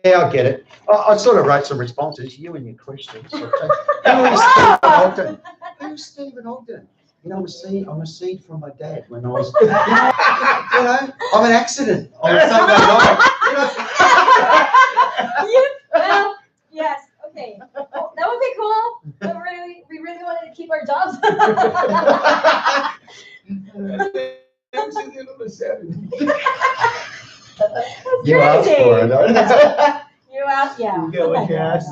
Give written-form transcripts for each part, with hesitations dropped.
I get it. I sort of wrote some responses, you and your questions. Who's Stephen Ogden? Who's Stephen Ogden? You know, I'm a seed from my dad when I was, you know, I'm an accident on the Sunday night. Well, yes, okay. Well, that would be cool, but we really wanted to keep our jobs. You asked for it, right? You asked, yeah. You get what you asked.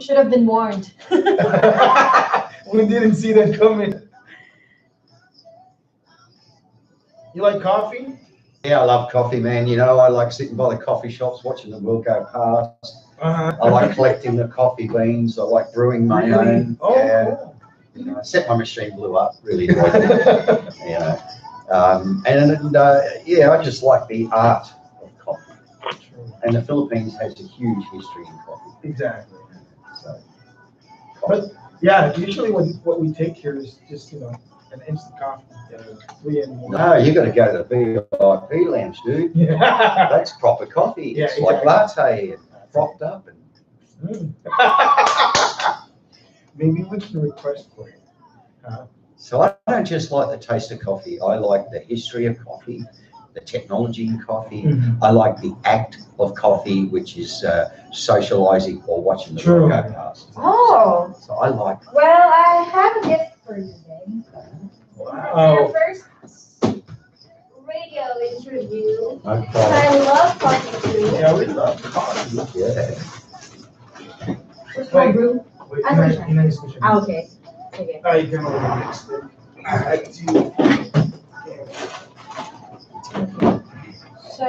Should have been warned. We didn't see that coming. You like coffee? Yeah, I love coffee, man. You know, I like sitting by the coffee shops, watching the world go past. I like collecting the coffee beans. I like brewing my own. Oh, yeah. cool. You know, except my machine blew up. Really enjoyed it. You know, yeah, I just like the art of coffee. And the Philippines has a huge history in coffee. Exactly. So, But yeah, usually what we take here is just, you know, an instant coffee. 3 in the morning. no, you got to go to the VIP lounge, dude. Yeah. That's proper coffee. Yeah, It's like latte and frothed up. And Maybe we can request for it. so I don't just like the taste of coffee. I like the history of coffee, the technology in coffee. Mhm. I like the act of coffee, which is socializing or watching the True. world go past. Oh, So I like. well, I have a gift for you then. Wow. Your first radio interview. Okay. I love talking to you. Yeah, we love coffee. Yeah. What's my brew? Wait, I like that. you know, you switch it. Ah, okay. Okay. Oh, you can only mix it. I do. So,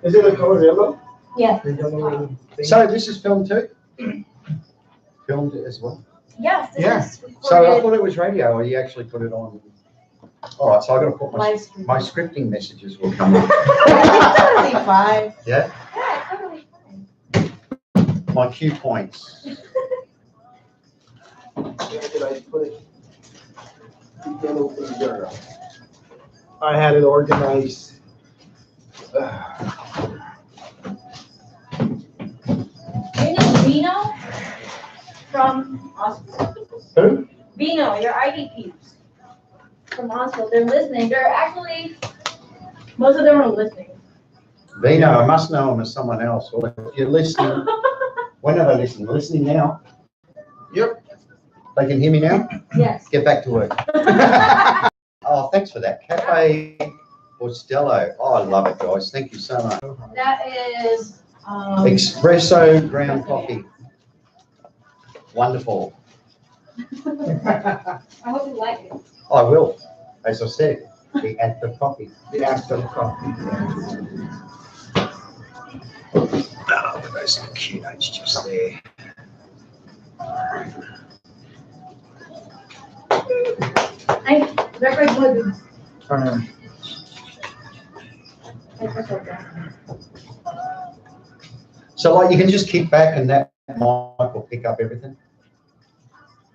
Is it a color yellow? yeah. The yellow thing? So this is filmed too? Filmed it as well? Yes, this Yeah. is So I recorded thought it was radio, or you actually put it on? All right, so I got to put live stream. my scripting messages will come in. It's totally fine. Yeah, Yeah, it's totally fine. my cue points. Where did I put it? The yellow thing there. I had it organized. You know Vino from AUSPHIL? Who? Vino, your IDPs from AUSPHIL. They're listening. They're actually, most of them are listening. Vino, I must know him as someone else. Well, if you're listening, when are they listening? They're listening now? Yep. They can hear me now? Yes. Get back to work. Oh, thanks for that. Cafe Orstello. Oh, I love it, guys. Thank you so much. That is, Espresso ground coffee. Wonderful. I hope you like it. I will, as I said, the act of coffee. The after coffee. Oh, those little cute notes just there. Record good. So, like, you can just kick back and that mic will pick up everything.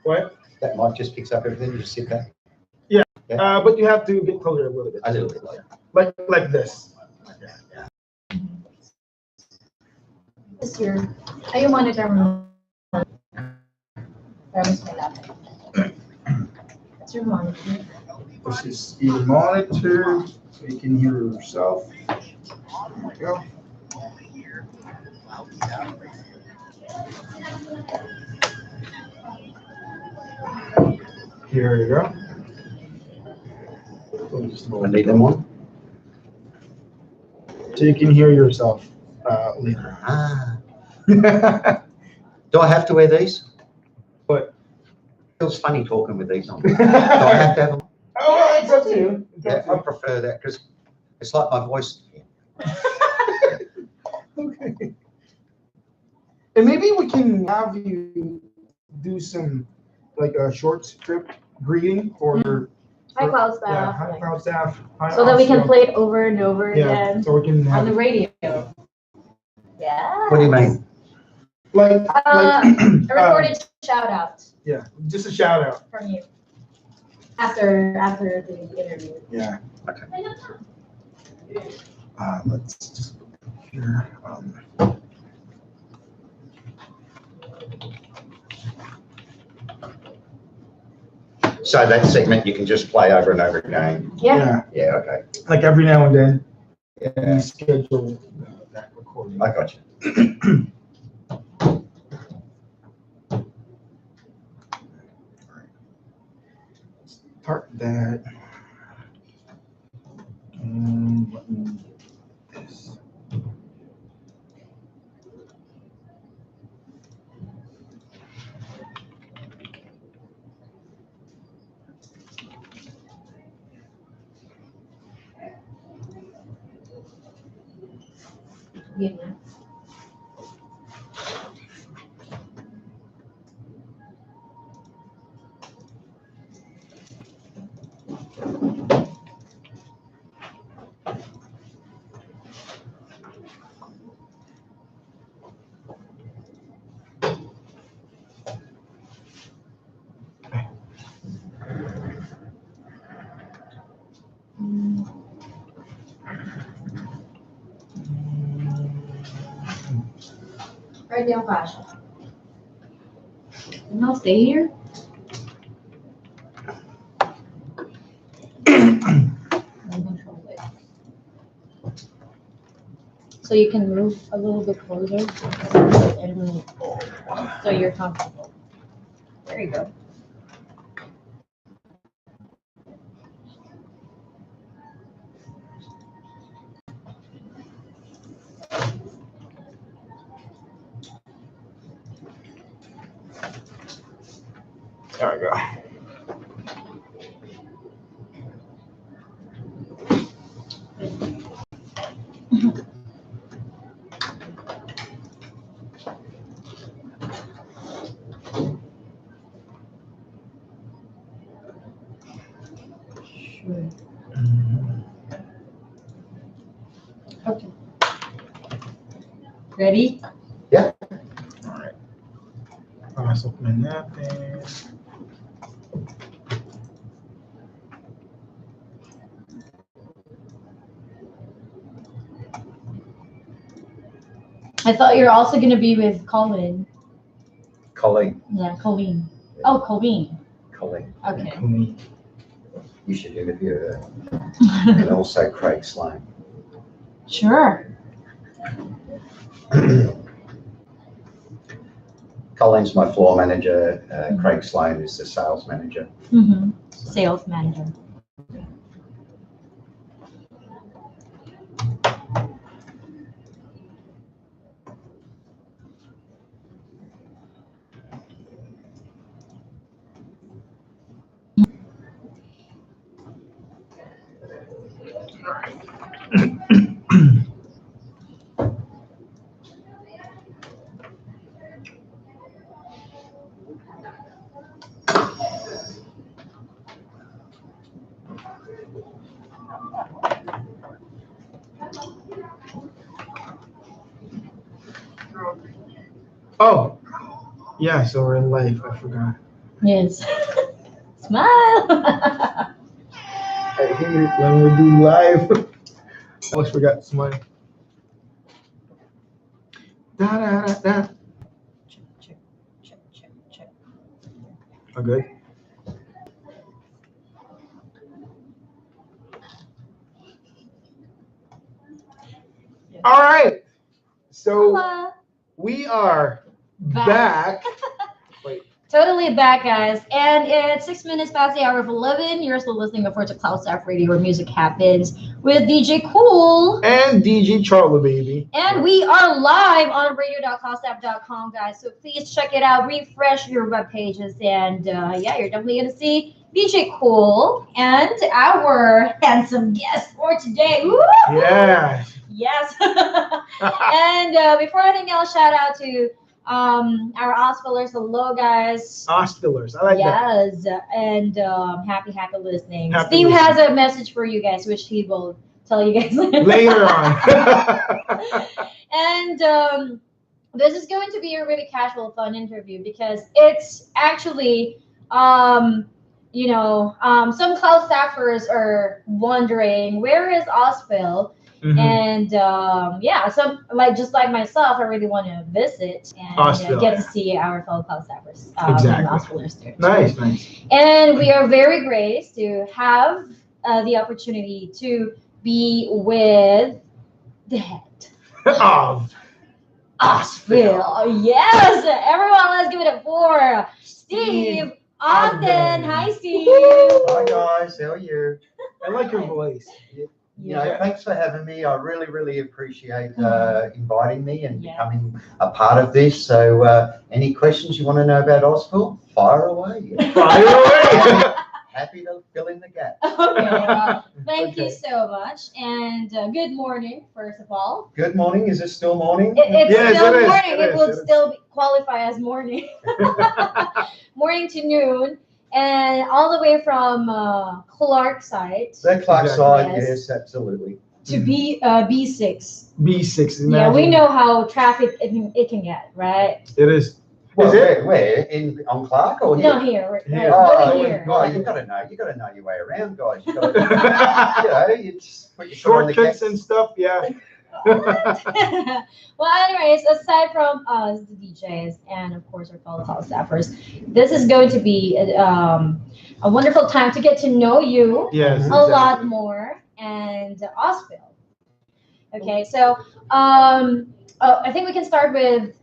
What? That mic just picks up everything. You just sit back. But you have to get closer a little bit. A little bit later. Like this. This is your, ayaw monitor mo. Promise my laptop. That's your monitor. This is your monitor, so you can hear yourself. There we go. Here you go. I need them on. So you can hear yourself later. Ah. Do I have to wear these? What? Feels funny talking with these on. Do I have to have them? Oh, it's up to you. It's Yeah, up I to prefer that because it's like my voice. you. Okay. And maybe we can have you do some, like a short script greeting for High cloud yeah, staff. high cloud staff. So that we can play it over and over Yeah, again so we can on have the radio. Yeah. What do you mean? like A recorded shout out yeah, just a shout out. from you. After the interview. Yeah. Okay. Let's just put that here. So that segment you can just play over and over again. Yeah. Yeah, okay. Like every now and then, Yeah, we schedule that recording. I got you. Start that. And let me do this. Yeah. Right down, Flash. And I'll stay here. So you can move a little bit closer and so you're comfortable. There you go. There we go. Sure. Okay. Ready? Yeah. All right. Let's open that there. I thought you were also going to be with Colin. Colleen. Yeah, Colleen. Oh, Colleen. Colleen. Okay. You should interview her. And also Craig Sloan. Sure. Colleen's my floor manager. Craig Sloan is the sales manager. Mm-hmm. Sales manager. Oh, yeah, so we're in live. I forgot. Yes. Smile. I hate it when we do live. I almost forgot to smile. Da da da da. Check, check, check, check, check. Okay. All right. So Hola. we are back. Wait. Totally back, guys. And it's 6 minutes past the hour of 11. You're still listening, of course, to Cloud Staff Radio, where music happens with DJ Cool. And DJ Charlie, baby. And we are live on radio.cloudstaff.com, guys. So please check it out. Refresh your web pages. And yeah, you're definitely going to see DJ Cool and our handsome guest for today. Woo! Yeah. Yes. And before anything else, shout out to our AUSPHILers. Hello, guys. AUSPHILers. I like that. Yes, and happy listening. Happy Steve listening. has a message for you guys, which he will tell you guys Later on. And this is going to be a really casual, fun interview because it's actually some cloud staffers are wondering where is AUSPHIL. And some just like myself, I really want to visit and AUSPHIL, get to see our fellow cloud staffers exactly. and AUSPHILers there. Nice. And we are very graced to have the opportunity to be with the head of AUSPHIL. Yes, everyone, let's give it up for Steve Ogden. Hi, Steve. Hi guys, how are you? I like your voice. Thanks for having me. I really, really appreciate inviting me and becoming a part of this. So, any questions you want to know about AUSPHIL? Fire away. Fire away. Happy to fill in the gap. Okay, thank you so much, and good morning, first of all. Good morning. Is it still morning? It's Yes, still it is. morning. It It is. would It is. still qualify as morning. Morning to noon, and all the way from Clark site The Clark Exactly. side, Yes. yes, absolutely. to B6. B6. Yeah, we imagine. know how traffic it can get, right? It is. Well, Is it? where? On Clark or here? No, here. Here. Oh, Here. you gotta know your way around, guys. You gotta, you just put your foot on the Shortcuts gas. and stuff, yeah. Well, anyways, aside from us, the DJs, and of course our fellow house staffers, this is going to be a wonderful time to get to know you Yes. a lot more and AUSPHIL. Okay, so I think we can start with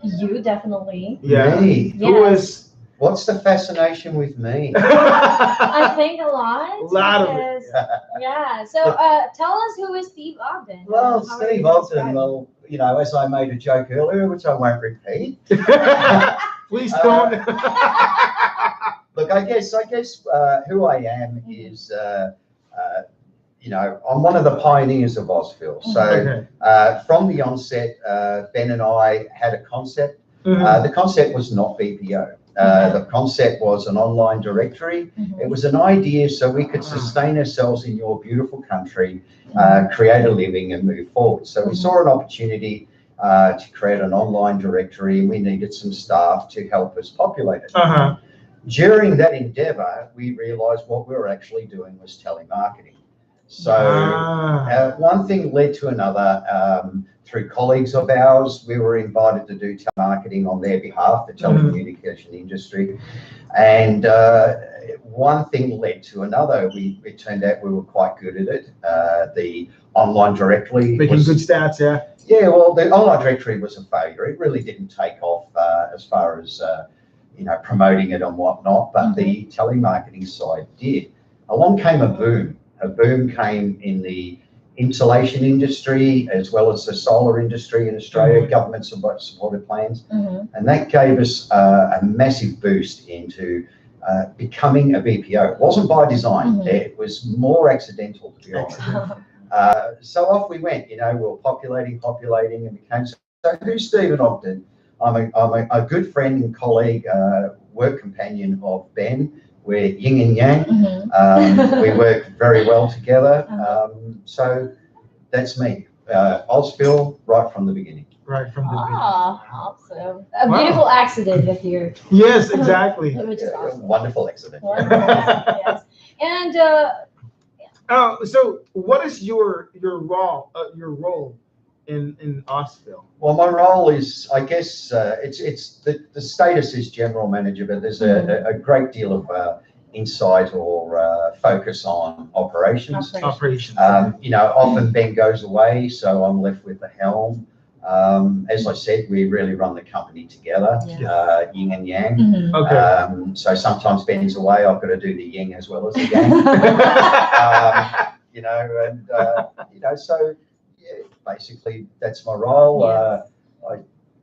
you, definitely. Yeah. Me? Who is? What's the fascination with me? I think a lot. A lot of it. because- Yeah. So tell us who is Steve Ogden? Well, How are you Steve gonna Ogden, describe him? well, as I made a joke earlier, which I won't repeat. Please don't. Look, I guess who I am is, I'm one of the pioneers of AUSPHIL. So Okay. from the onset, Ben and I had a concept. The concept was not BPO. The concept was an online directory. It was an idea so we could sustain ourselves in your beautiful country, create a living and move forward. So we saw an opportunity to create an online directory, and we needed some staff to help us populate it. During that endeavor, we realized what we were actually doing was telemarketing. So one thing led to another. Through colleagues of ours, we were invited to do telemarketing on their behalf, the telecommunication industry. And one thing led to another. It turned out we were quite good at it. The online directory Making good stats, yeah. Yeah, well, the online directory was a failure. It really didn't take off as far as promoting it and whatnot, but the telemarketing side did. Along came a boom. A boom came in the insulation industry as well as the solar industry in Australia, government supported plans. And that gave us a massive boost into becoming a BPO. It wasn't by design. It was more accidental, to be honest. So off we went, we were populating and became, so who's Stephen Ogden? I'm a good friend and colleague, work companion of Ben. We're yin and yang. We work very well together. So that's me. AUSPHIL right from the beginning. Right from the Awesome. A beautiful accident with your. Yes, exactly. Which is awesome. Wonderful accident. Yes. And so what is your role in AUSPHIL? Well, my role is, I guess, it's the status is general manager, but there's a great deal of insight or focus on operations. Often Ben goes away, so I'm left with the helm. As I said, we really run the company together, yin and yang. Okay. So sometimes Ben's away, I've got to do the yin as well as the yang. So yeah, basically that's my role. I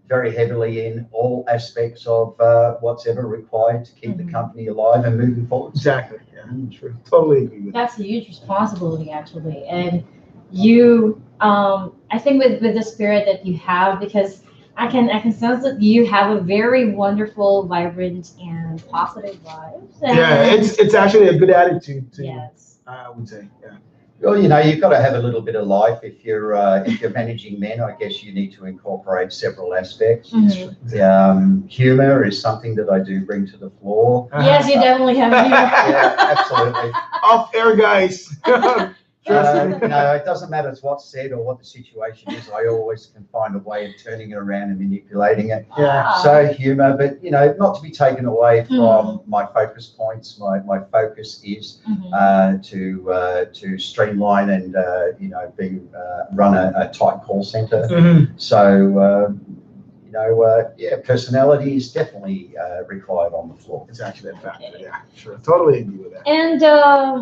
very heavily in all aspects of what's ever required to keep the company alive and moving forward. Exactly. Yeah, true. Totally agree with that. That's a huge responsibility, actually. And you, I think with the spirit that you have, because I can sense that you have a very wonderful, vibrant, and positive vibe. Yeah, it's actually a good attitude too. Yes. I would say. Yeah. Well, you've got to have a little bit of life if you're managing men. I guess you need to incorporate several aspects. Humor is something that I do bring to the floor. Yes, you definitely have humor. Yeah, absolutely. Off air, guys. It doesn't matter what's said or what the situation is. I always can find a way of turning it around and manipulating it. Yeah. So humor, but not to be taken away from my focus points. My focus is to streamline and run a tight call center. So personality is definitely required on the floor. It's actually a factor. Yeah, sure. Totally agree with that. And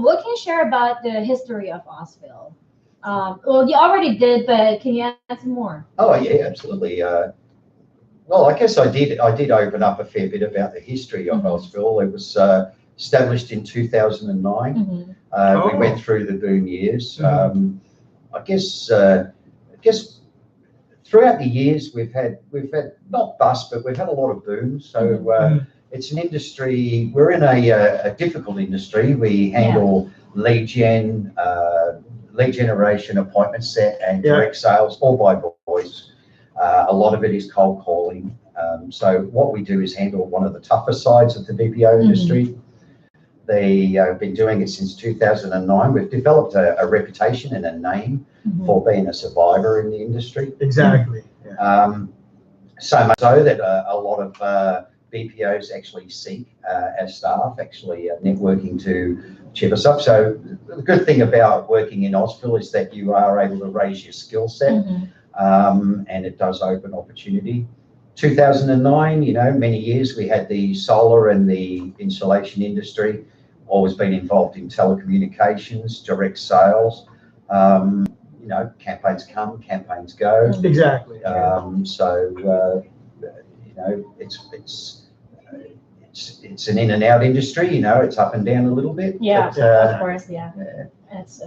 what can you share about the history of AUSPHIL? Well, you already did, but can you add some more? Oh yeah, absolutely. Well, I guess I did open up a fair bit about the history of AUSPHIL. It was established in 2009. We went through the boom years. I guess throughout the years we've had not bust, but we've had a lot of booms. So it's an industry. We're in a difficult industry. We handle lead generation, appointment set, and direct sales, all by voice. A lot of it is cold calling. So what we do is handle one of the tougher sides of the BPO industry. They have been doing it since 2009. We've developed a reputation and a name for being a survivor in the industry. Exactly. So much so that a lot of BPOs actually seek our staff, actually networking to chip us up. So the good thing about working in AUSPHIL is that you are able to raise your skill set, and it does open opportunity. 2009, many years we had the solar and the insulation industry. Always been involved in telecommunications, direct sales. Campaigns come, campaigns go. Exactly. It's an in and out industry. It's up and down a little bit. Yeah, but, of course. Yeah. It's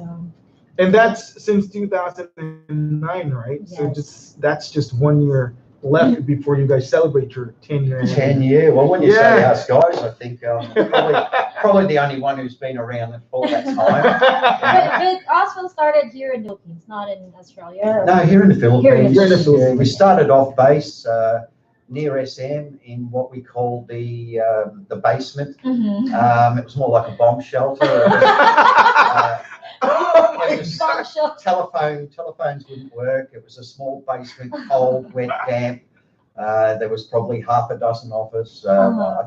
And that's since 2009, right? Yes. So that's just 1 year left before you guys celebrate your 10-year. 10 year. Well, when you say us guys, I think probably the only one who's been around for that time. but AUSPHIL started here in the Philippines, not in Australia. No, here in the Philippines. Here in the Philippines. Yeah, we started off base near SM in what we call the basement. It was more like a bomb shelter. Telephones wouldn't work. It was a small basement, cold, wet, damp. There was probably half a dozen of us. I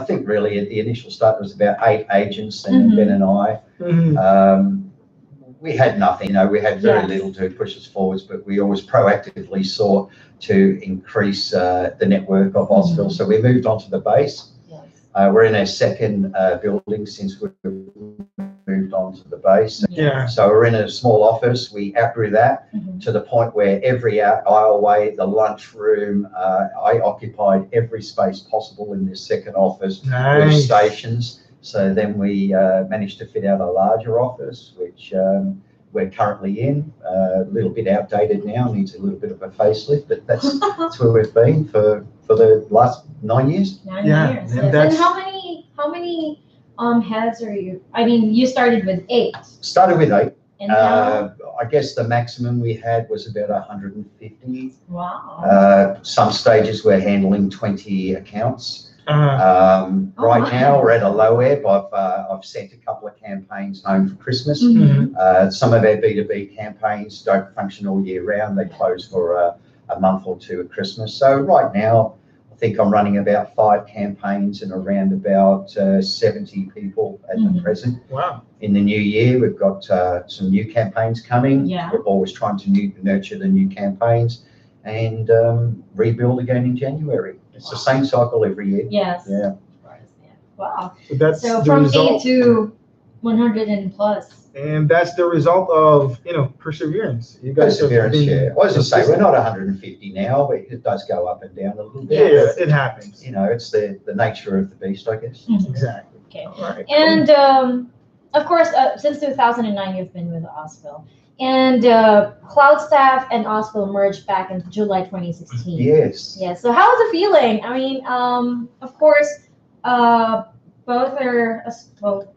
think really at the initial start there was about 8 agents and Ben and I. We had nothing, we had very little to push us forwards, but we always proactively sought to increase the network of AUSPHIL. So we moved on to the base. We're in our second building since we've moved on to the base. So we're in a small office. We outgrew that to the point where every aisleway, the lunchroom, I occupied every space possible in this second office with stations. So then we managed to fit out a larger office, which we're currently in. A little bit outdated now, needs a little bit of a facelift, but that's where we've been for the last 9 years. 9 years. And how many heads are you? I mean, you started with 8. Started with 8. And now? I guess the maximum we had was about 150. Wow. Some stages we're handling 20 accounts. Right now we're at a low ebb. I've sent a couple of campaigns home for Christmas. Some of our B2B campaigns don't function all year round. They close for a month or two at Christmas. So right now I think I'm running about 5 campaigns and around about 70 people at the present. Wow. In the new year we've got some new campaigns coming. We're always trying to nurture the new campaigns and rebuild again in January. It's the same cycle every year. Yes. Yeah. Wow. So from 8 to 100 and plus. And that's the result of perseverance. You guys perseverance. Well, as I say, we're not 150 now, but it does go up and down a little bit. Yeah, it happens. It's the nature of the beast, I guess. Exactly. Okay. All right, and of course, since 2009, you've been with AUSPHIL. And CloudStaff and AUSPHIL merged back in July 2016. Yes. Yeah. So how was the feeling? I mean, of course, both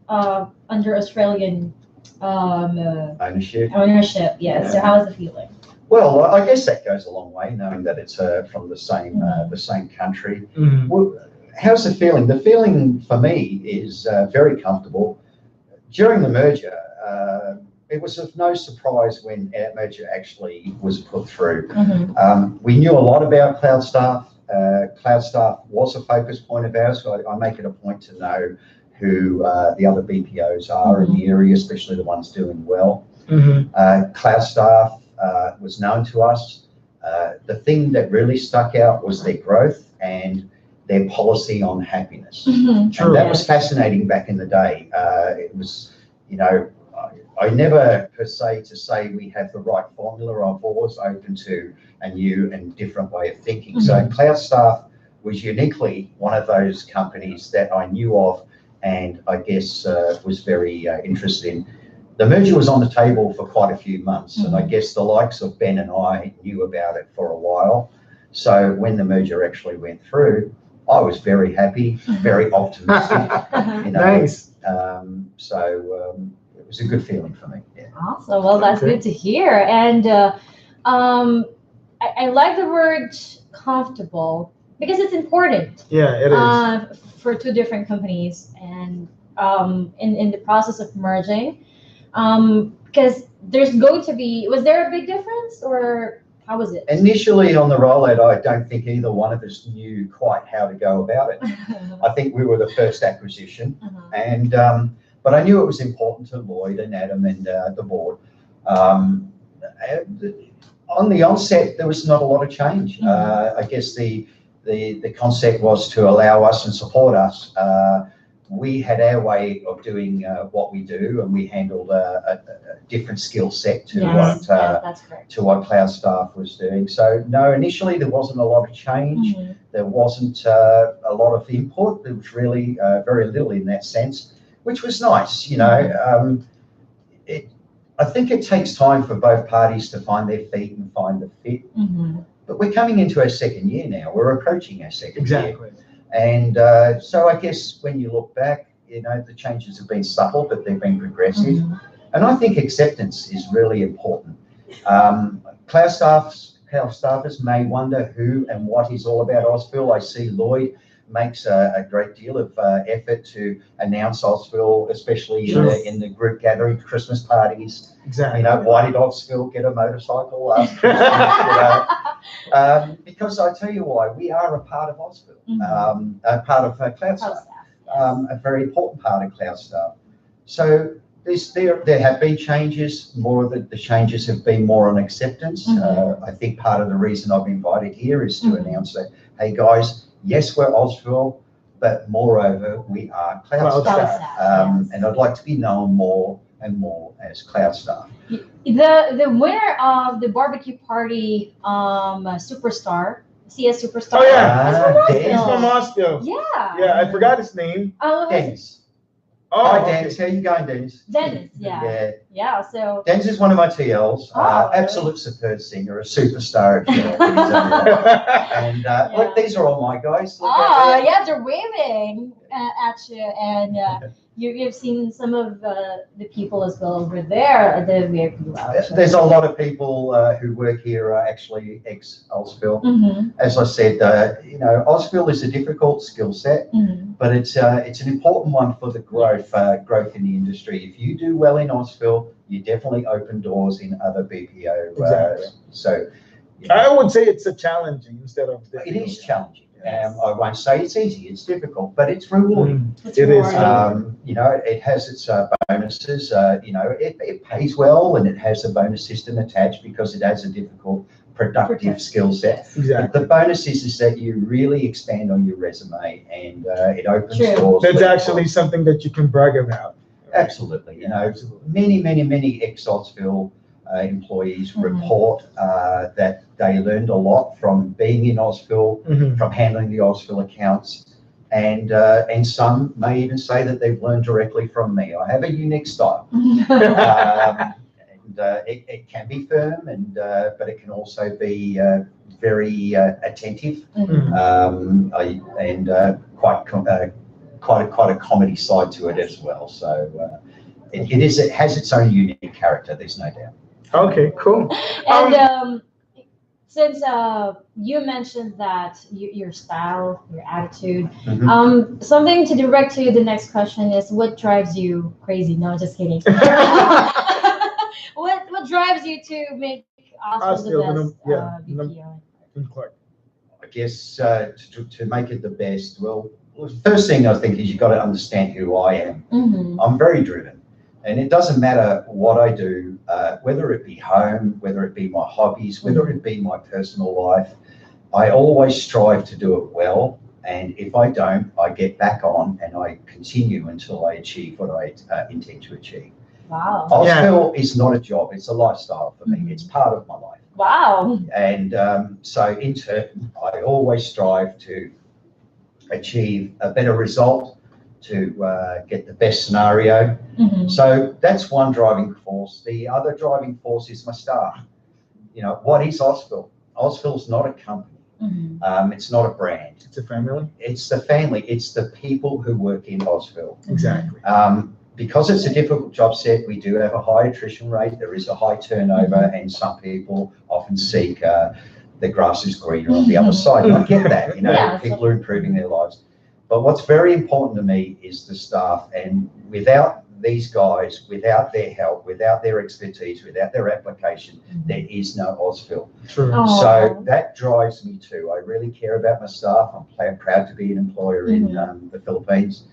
are under Australian Ownership. ownership. Yeah. So how is the feeling? Well, I guess that goes a long way, knowing that it's from the same country. Mhm. Well, how's the feeling? The feeling for me is very comfortable. During the merger, it was of no surprise when our merger actually was put through. We knew a lot about cloud staff. Cloud staff was a focus point of ours, so I make it a point to know who the other BPOs are in the area, especially the ones doing well. Cloud staff was known to us. The thing that really stuck out was their growth and their policy on happiness. And that was fascinating back in the day. It was, you know, I never per se to say we have the right formula. I've always open to a new and different way of thinking. So Cloud Staff was uniquely one of those companies that I knew of and I guess was very interested in. The merger was on the table for quite a few months, and I guess the likes of Ben and I knew about it for a while. So when the merger actually went through, I was very happy, very optimistic. You know, Nice. It was a good feeling for me. Yeah. Awesome. Well, that's good to hear. And I like the word comfortable because it's important. Yeah, it is. For two different companies, and in the process of merging, because there's going to be. Was there a big difference, or how was it? Initially on the rollout, I don't think either one of us knew quite how to go about it. I think we were the first acquisition, and but I knew it was important to Lloyd and Adam and the board. On the onset, there was not a lot of change. I guess the concept was to allow us and support us. We had our way of doing what we do, and we handled a different skill set to what Cloud Staff was doing. So no, initially there wasn't a lot of change. There wasn't a lot of input. There was really very little in that sense, which was nice. You know, I think it takes time for both parties to find their feet and find the fit. But we're coming into our second year now. We're approaching our second year. And so I guess when you look back, you know, the changes have been subtle, but they've been progressive. And I think acceptance is really important. Cloud staffers may wonder who and what is all about AUSPHIL. I see Lloyd makes a great deal of effort to announce AUSPHIL, especially in the group gathering, Christmas parties. Exactly. You know, why did AUSPHIL get a motorcycle last Christmas? You know? Because I tell you why, we are a part of AUSPHIL, a part of Cloud Staff, a very important part of Cloud Staff. So there have been changes. More of the changes have been more on acceptance. I think part of the reason I've been invited here is to announce that, hey guys, yes, we're AUSPHIL, but moreover, we are Cloud Staff. And I'd like to be known more and more as Cloud Staff. The winner of the barbecue party superstar, CS Superstar. Oh yeah, he's from AUSPHIL. Yeah. Yeah, I forgot his name. Dennis. Oh, hi, okay. Dennis. How you going, Dennis? Dennis, yeah. So Dennis is one of my TLs. Absolute superb singer, a superstar. And look, these are all my guys. Look yeah, they're waving at you, and you've seen some of the people as well over there at the VIP lounge. There's a lot of people who work here are actually ex-AUSPHIL. As I said, you know, AUSPHIL is a difficult skill set, but it's an important one for the growth in the industry. If you do well in AUSPHIL, you definitely open doors in other BPO. So you know, I would say it's a challenging instead of difficult. It is challenging. I won't say it's easy, it's difficult, but it's rewarding. It is. You know, it has its bonuses. You know, it pays well and it has a bonus system attached because it has a difficult, productive skill set. Exactly. The bonus is that you really expand on your resume and it opens doors. That's actually something that you can brag about. Absolutely. You know, many ex-AUSPHIL employees report that they learned a lot from being in AUSPHIL, from handling the AUSPHIL accounts, and some may even say that they've learned directly from me. I have a unique style, and it can be firm, but it can also be very attentive, and quite a comedy side to it as well. So it has its own unique character. There's no doubt. Okay, cool. And since you mentioned that your style, your attitude, something to direct to the next question is, what drives you crazy? No, just kidding. What drives you to make AUSPHIL the best BPO? I guess to make it the best, well, the first thing I think is you've got to understand who I am. I'm very driven, and it doesn't matter what I do, whether it be home, whether it be my hobbies, whether it be my personal life. I always strive to do it well, and if I don't, I get back on and I continue until I achieve what I intend to achieve. Wow. AUSPHIL is not a job, it's a lifestyle for me. It's part of my life. Wow. And so in turn, I always strive to achieve a better result, to get the best scenario. So that's one driving force. The other driving force is my staff. You know, what is AUSPHIL? AUSPHIL is not a company. It's not a brand. It's a family. It's the family. It's the people who work in AUSPHIL. Exactly. Because it's a difficult job set, we do have a high attrition rate. There is a high turnover, and some people often seek the grass is greener on the other side. And I get that. You know, people are improving their lives. But what's very important to me is the staff. And without these guys, without their help, without their expertise, without their application, there is no AUSPHIL. True. So that drives me too. I really care about my staff. I'm proud to be an employer in the Philippines.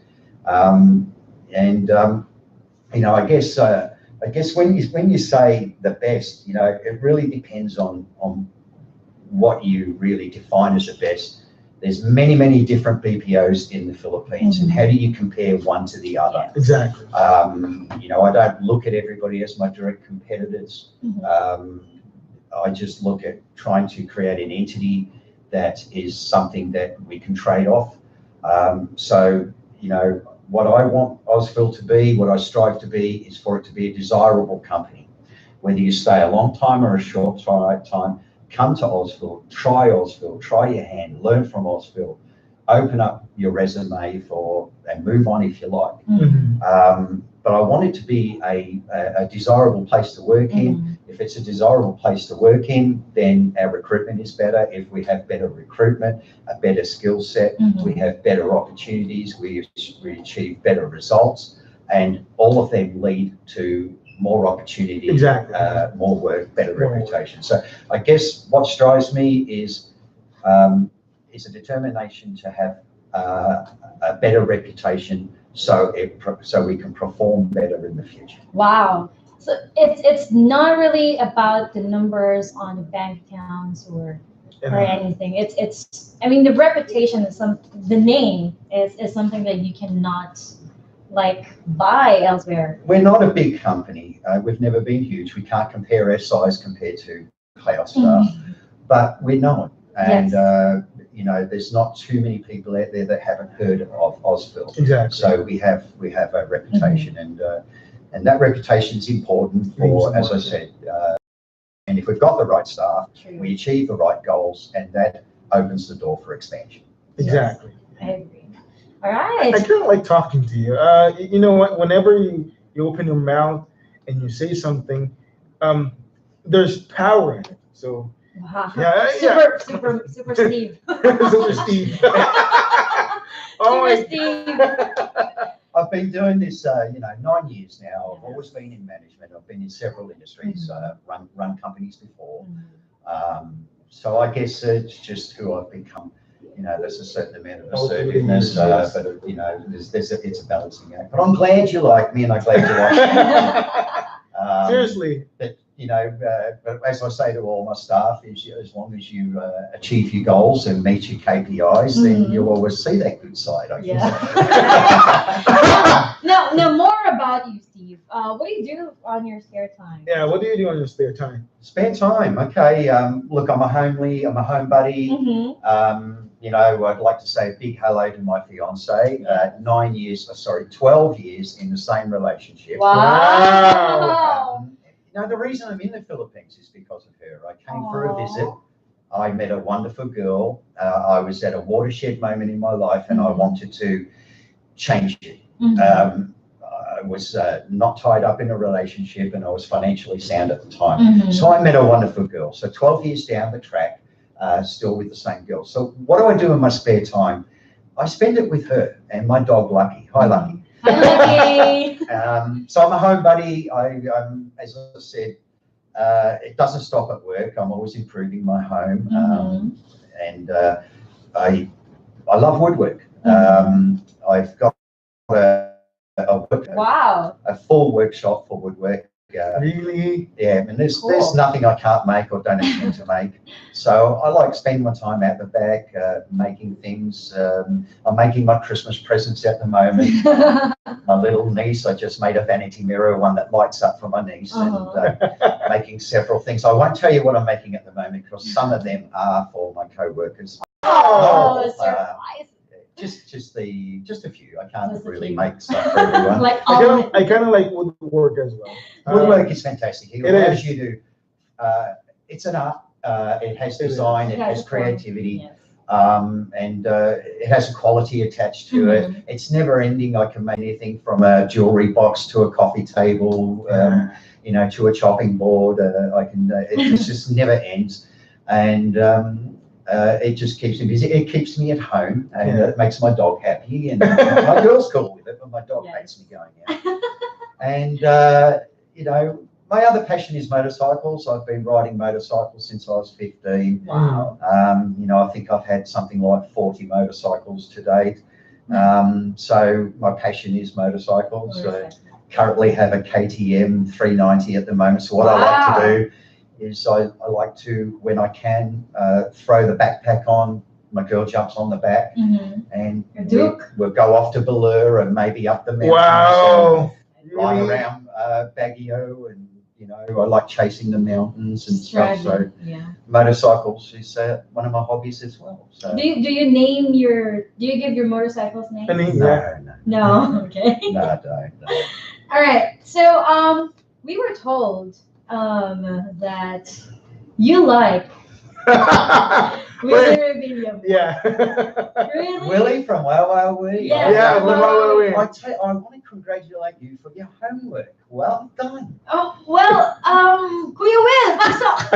You know, I guess when you say the best, you know, it really depends on what you really define as the best. There's many different BPOs in the Philippines, and how do you compare one to the other? Exactly. You know, I don't look at everybody as my direct competitors. I just look at trying to create an entity that is something that we can trade off. So, you know, what I want AUSPHIL to be, what I strive to be, is for it to be a desirable company. Whether you stay a long time or a short time, come to AUSPHIL, try your hand, learn from AUSPHIL, open up your resume and move on if you like. But I want it to be a desirable place to work in. If it's a desirable place to work in, then our recruitment is better. If we have better recruitment, a better skill set, we have better opportunities, we achieve better results, and all of them lead to more opportunity, more work, better reputation. So I guess what drives me is a determination to have a better reputation, so we can perform better in the future. Wow. So it's not really about the numbers on the bank accounts or anything. It's I mean, the reputation is the name is something that you cannot buy elsewhere. We're not a big company. We've never been huge. We can't compare our size compared to cloud staff, but we're known. And you know, there's not too many people out there that haven't heard of AUSPHIL. Exactly. So we have a reputation, and that reputation is important for, as I said, and if we've got the right staff, we achieve the right goals, and that opens the door for expansion. Exactly. I agree. All right. I kind of like talking to you. You know what? Whenever you open your mouth and you say something, there's power in it. So. Wow. Super Steve. Super Steve. Super Steve. I've been doing this, 9 years now. I've always been in management. I've been in several industries, run companies before. So I guess it's just who I've become. You know, there's a certain amount of assertiveness, but you know, it's a balancing act. But I'm glad you like me, and I'm glad you like me. Seriously. But, you know, as I say to all my staff, as long as you achieve your goals and meet your KPIs, then you'll always see that good side, I guess. Now, more about you, Steve. What do you do on your spare time? Yeah, what do you do on your spare time? Spare time, okay. Look, I'm a homebody. You know, I'd like to say a big hello to my fiance. 12 years in the same relationship. Wow. Now, the reason I'm in the Philippines is because of her. I came for a visit. I met a wonderful girl. I was at a watershed moment in my life, and I wanted to change it. was not tied up in a relationship, and I was financially sound at the time. Mhm. So I met a wonderful girl. So 12 years down the track, still with the same girl. So what do I do in my spare time? I spend it with her and my dog, Lucky. Hi, Lucky. Hi, Lucky. So I'm a home buddy. As I said, it doesn't stop at work. I'm always improving my home. And I love woodwork. I've got a full workshop for woodwork. Really? Yeah, and there's nothing I can't make or don't intend to make. So I like spending my time out the back, making things. I'm making my Christmas presents at the moment. My little niece, I just made a vanity mirror, one that lights up for my niece, and making several things. I won't tell you what I'm making at the moment because some of them are for my co-workers. Surprise. Just a few. I can't really make stuff for everyone. Like I kind of like woodwork as well. Woodwork is fantastic. It allows you to. It's an art. It has design. It has creativity. Yes. And it has a quality attached to it. It's never ending. I can make anything from a jewelry box to a coffee table, to a chopping board. It just never ends. And it just keeps me busy. It keeps me at home, and it makes my dog happy. And my girl's cool with it, but my dog hates me going out. And my other passion is motorcycles. I've been riding motorcycles since I was 15. Wow. I think I've had something like 40 motorcycles to date. So my passion is motorcycles. Currently have a KTM 390 at the moment. So what I like to do is I like to, when I can, throw the backpack on. My girl jumps on the back, and we'll go off to Ballure and maybe up the mountains. Wow. Ride around Baguio, and I like chasing the mountains and stuff. So motorcycles is one of my hobbies as well. So do you give your motorcycles names? No. Okay. No, I don't. No. All right. So we were told that you like Yeah. Really? Willie from Wow Wow Wee. Yeah, from Wow Wow Wee. I want to congratulate you for your homework. Well done. Oh, well, Kuya Will, pasok.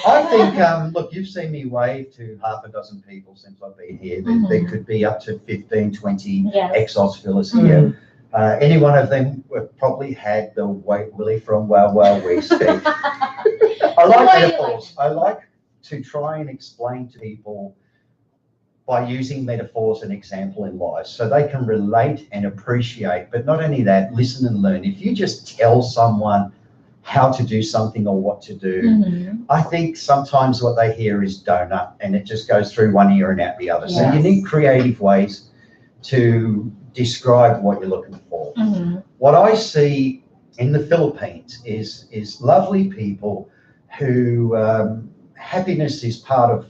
I think, look, you've seen me wave to half a dozen people since I've been here. There could be up to 15, 20 ex-AUSPHILers here. Any one of them would probably had the Willie from Wow Wow Wee speak. I like metaphors. I like to try and explain to people by using metaphors and example in life so they can relate and appreciate, but not only that, listen and learn. If you just tell someone how to do something or what to do, I think sometimes what they hear is donut and it just goes through one ear and out the other. So you need creative ways to describe what you're looking for. What I see in the Philippines is lovely people who happiness is part of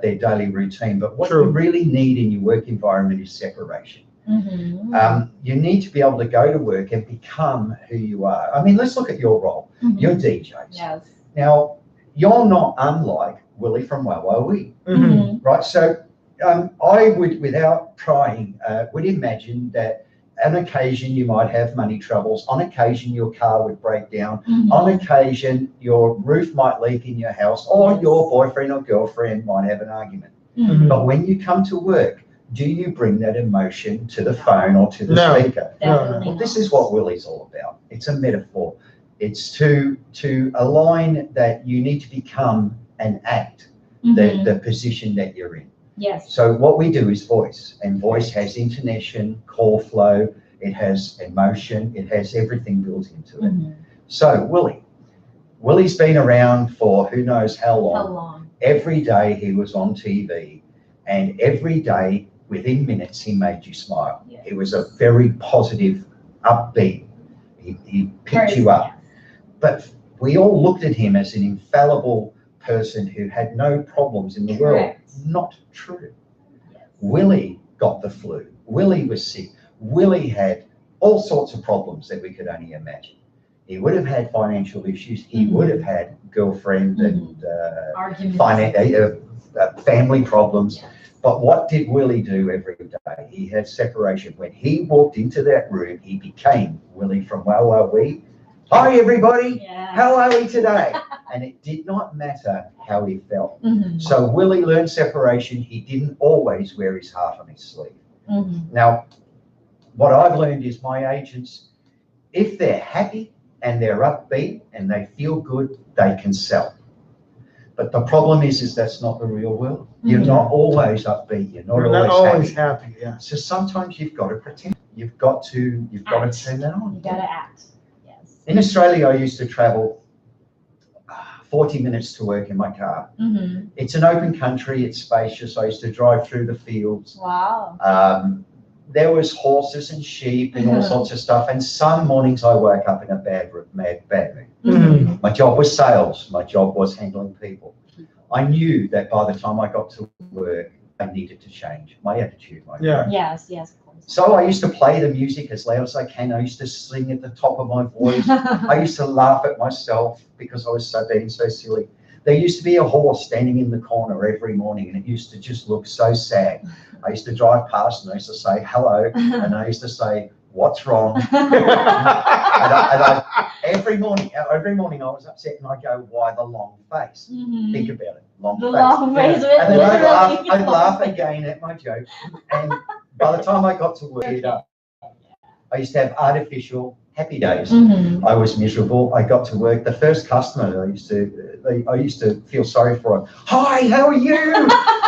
their daily routine, but what you really need in your work environment is separation. You need to be able to go to work and become who you are. I mean, let's look at your role. You're DJs. Yes. Now, you're not unlike Willie from Wow Wow Wee, right? So I would, without trying, would imagine that on occasion you might have money troubles. On occasion your car would break down. On occasion your roof might leak in your house, or your boyfriend or girlfriend might have an argument. But when you come to work, do you bring that emotion to the phone or to the speaker? Well, this is what Willie's all about. It's a metaphor. It's to align that you need to become and act the position that you're in. Yes. So what we do is voice, and voice has intonation, call flow, it has emotion, it has everything built into it. So Willie's been around for who knows how long. Every day he was on TV, and every day within minutes he made you smile. He was a very positive, upbeat. He picked you up. But we all looked at him as an infallible person who had no problems in the world. Not true. Willie got the flu. Willie was sick. Willie had all sorts of problems that we could only imagine. He would have had financial issues. He would have had girlfriend and family problems. But what did Willie do every day? He had separation. When he walked into that room, he became Willie from Wow Wow Wee. Hi, everybody. Yeah. How are we today? And it did not matter how he felt. Mm-hmm. So Willie learned separation. He didn't always wear his heart on his sleeve. Mm-hmm. Now, what I've learned is my agents, if they're happy and they're upbeat and they feel good, they can sell. But the problem is that's not the real world. You're not always upbeat. You're not always happy. Yeah. So sometimes you've got to pretend. You've got to turn that on. You gotta act. Yes. In Australia, I used to travel 40 minutes to work in my car. Mm-hmm. It's an open country. It's spacious. I used to drive through the fields. Wow. There was horses and sheep and all sorts of stuff. And some mornings I woke up in a bad mood. Mm-hmm. My job was sales. My job was handling people. I knew that by the time I got to work, I needed to change my attitude. Yes, of course. So I used to play the music as loud as I can. I used to sing at the top of my voice. I used to laugh at myself because I was being so silly. There used to be a horse standing in the corner every morning, and it used to just look so sad. I used to drive past and I used to say hello, and I used to say, "What's wrong?" Every morning I was upset, and I go, "Why the long face?" Mm-hmm. Think about it, long The face. long face. And then I'd laugh again at my joke, and by the time I got to work, I used to have artificial happy days. Mm-hmm. I was miserable. I got to work. The first customer I used to feel sorry for him. "Hi, how are you?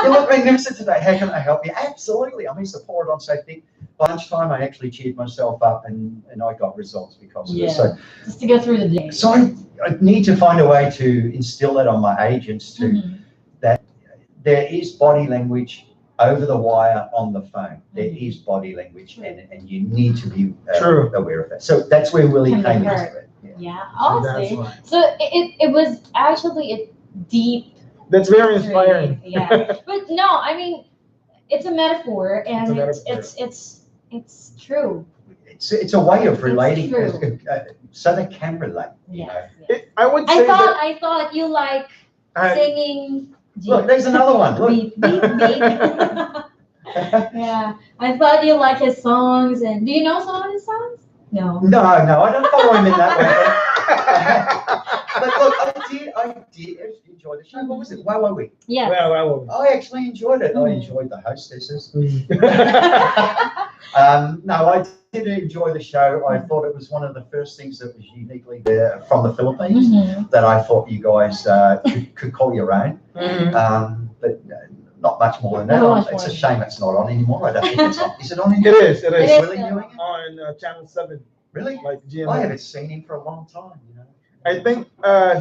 You look magnificent today. How can I help you?" Absolutely. I used to pour it on so thick. By lunchtime, I actually cheered myself up, and I got results because of it. So just to go through the day. So I need to find a way to instill that on my agents too, that there is body language over the wire on the phone. There is body language, and you need to be aware of that. So that's where Willie came into it. Yeah, honestly. So it was actually a deep. That's very inspiring. Yeah, but no, I mean, it's a metaphor, and it's true. It's a way of relating, so they can relate. Yes. I would say I thought you like singing. Look, there's another one. Look. Beep, beep, beep. Yeah, I thought you like his songs. And do you know some of his songs? No. No, I don't follow him in that way. But look, I did enjoy the show. What was it? Wow Wow Wee. Yeah. I actually enjoyed it. I enjoyed the hostesses. No, I did enjoy the show. I thought it was one of the first things that was uniquely there from the Philippines that I thought you guys could call your own. But not much more than that. It's a shame it's not on anymore. I don't think it's on. Is it on anymore? It is. It is Willie doing it? On Channel 7. Really? Like GMA. I haven't seen him for a long time. I think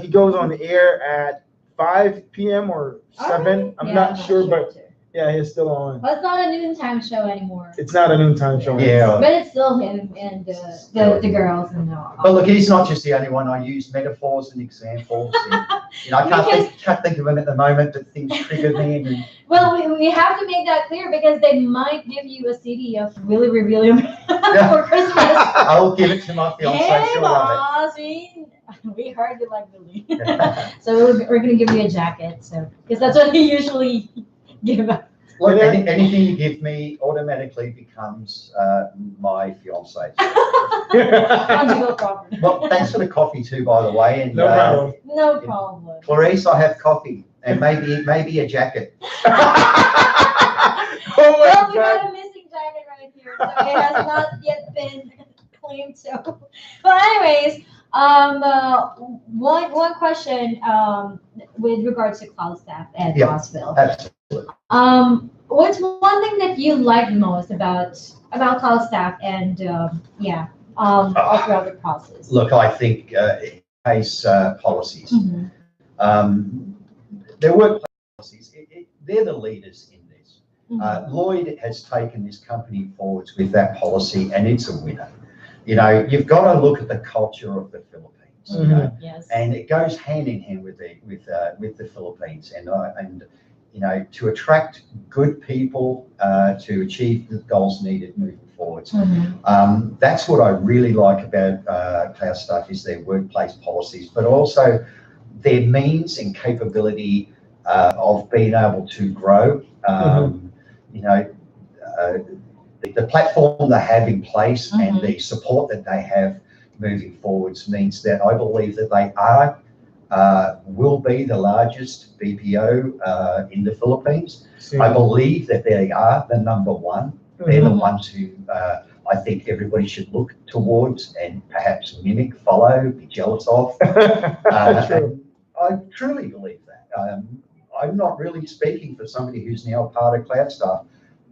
he goes on the air at 5 p.m. or 7. I'm not sure, but yeah, he's still on. But it's not a noontime show anymore. It's not a noontime show. Yeah. But it's still him and the girls and all. But look, he's not just the only one. I use metaphors and examples. And, I can't think of them at the moment, but things trigger me. And, well, we have to make that clear because they might give you a CD of Willie Reveal for Christmas. I'll give it to my fiance. Hey, she'll love boss, we heard you like Willie. So we're going to give you a jacket. So because that's what he usually give us. Look, anything you give me automatically becomes my fiance. Conjugal property. Well, thanks for the coffee too, by the way. And, No problem. Clarice, I have coffee and maybe a jacket. Well, we got a missing jacket right here, so it has not yet been claimed. So, but anyways, one question with regards to cloud staff at AUSPHIL. Absolutely. What's one thing that you like most about cloud staff and all throughout the process? Look, I think case policies. Their workplace policies. They're the leaders in this. Lloyd has taken this company forwards with that policy, and it's a winner. You've got to look at the culture of the Philippines. Yes. And it goes hand in hand with the Philippines, and to attract good people to achieve the goals needed moving forwards. That's what I really like about cloud staff is their workplace policies, but also their means and capability of being able to grow. you know, the platform they have in place and the support that they have moving forwards means that I believe that they will be the largest BPO in the Philippines. I believe that they are the number one. They're the ones who I think everybody should look towards and perhaps mimic, follow, be jealous of. I truly believe that. I'm not really speaking for somebody who's now part of Cloud Staff.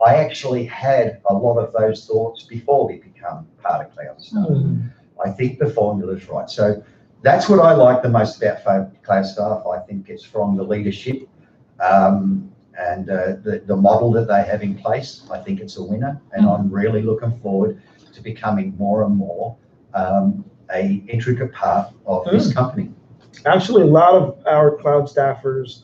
I actually had a lot of those thoughts before we become part of Cloud Staff. I think the formula's right. So that's what I like the most about Cloud Staff. I think it's from the leadership and the model that they have in place. I think it's a winner, and I'm really looking forward to becoming more and more a intricate part of this company. Actually, a lot of our cloud staffers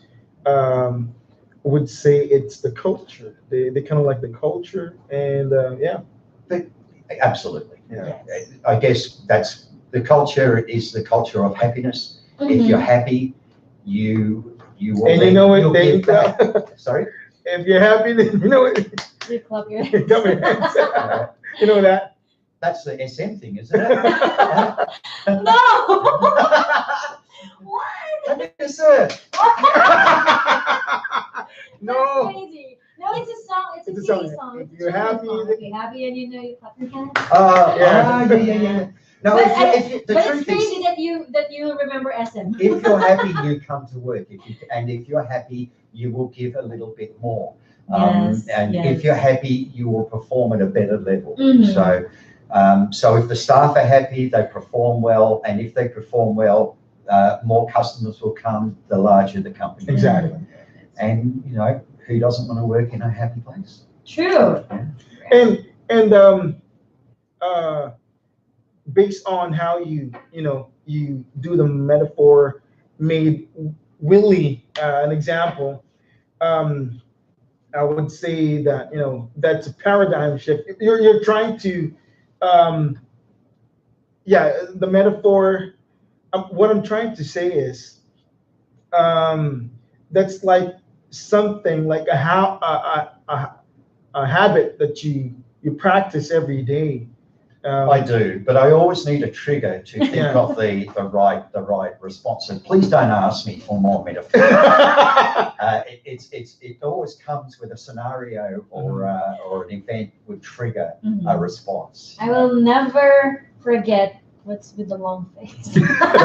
would say it's the culture. They kind of like the culture, and Absolutely. I guess that's the culture is the culture of happiness. If you're happy, you will. And you know what they Sorry. If you're happy, then you know what. You clap your You know that. That's the SM thing, isn't it? No. What? Yes, sir. No. That's crazy. No, it's a song. It's a It's a song. song. It's If you're happy, song. If you're happy and you know you clap your hands. Yeah. No, But the But truth it's crazy is, that you remember SM. if you're happy, you come to work. If you're happy, you will give a little bit more. If you're happy, you will perform at a better level. So if the staff are happy, they perform well, and if they perform well, more customers will come, the larger the company. Exactly. And you know, who doesn't want to work in a happy place? True. And based on how you do the metaphor, made Willie an example. I would say that that's a paradigm shift. You're trying to, the metaphor. What I'm trying to say is, that's like something like a habit that you practice every day. I do, but I always need a trigger to think of the right response. And please don't ask me for more metaphor. It always comes with a scenario or an event would trigger a response. I will never forget what's with the long face. The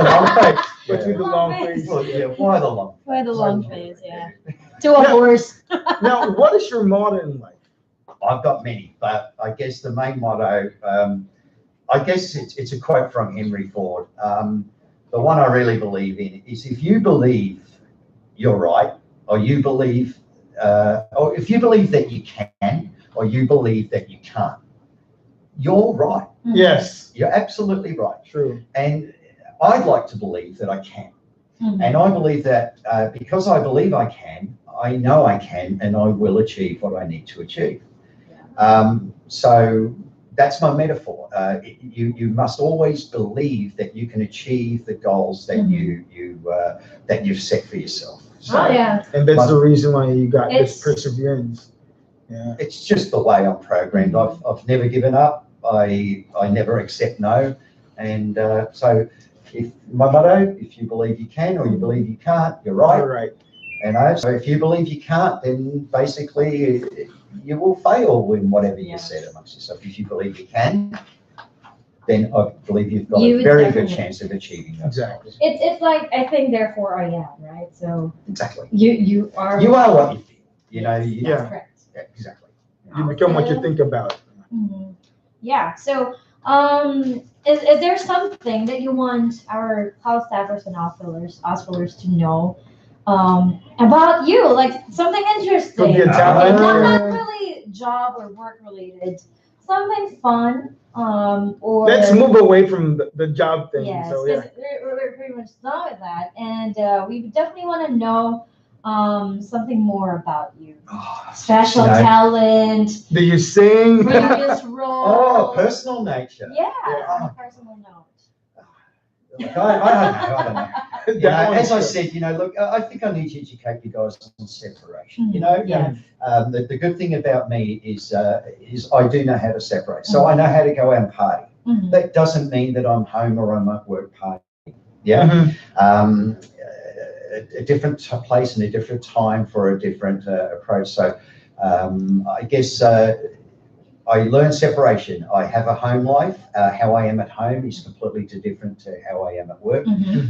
long face. What's with the long face? Well, why the long? Why the long face? Yeah. To a horse. Now, what is your motto in life? I've got many, but I guess the main motto, I guess it's a quote from Henry Ford. The one I really believe in is if you believe you're right, or you believe, or if you believe that you can, or you believe that you can't, you're right. Yes. You're absolutely right. True. And I'd like to believe that I can. And I believe that because I believe I can, I know I can, and I will achieve what I need to achieve. So that's my metaphor. You must always believe that you can achieve the goals that you've set for yourself. So, and that's the reason why you got this perseverance. Yeah. It's just the way I'm programmed. I've never given up. I never accept no. And so if my motto, if you believe you can or you believe you can't, you're right. You're right. And so if you believe you can't, then basically you will fail in whatever you said amongst yourself. If you believe you can, then I believe you've got a very good chance of achieving that. Exactly. It's like I think, therefore I am, right? So exactly. You are what you feel. You know. That's correct. Yeah, exactly. You become what you think about. Yeah. So is there something that you want our cloud staffers and AUSPHILers to know about you, like something interesting, not really job or work related, something fun, or let's move away from the job thing. Yes, so we're pretty much done with that, and we definitely want to know something more about you. Special talent. Do you sing? Previous role. Personal nature. Yeah, on a personal note. I don't know. You know, as I said, you know, look, I think I need to educate you guys on separation. You know, Yeah. the good thing about me is I do know how to separate. So I know how to go out and party. That doesn't mean that I'm home or I'm at work partying. Yeah. A different place and a different time for a different approach. So I guess I learned separation. I have a home life. How I am at home is completely different to how I am at work,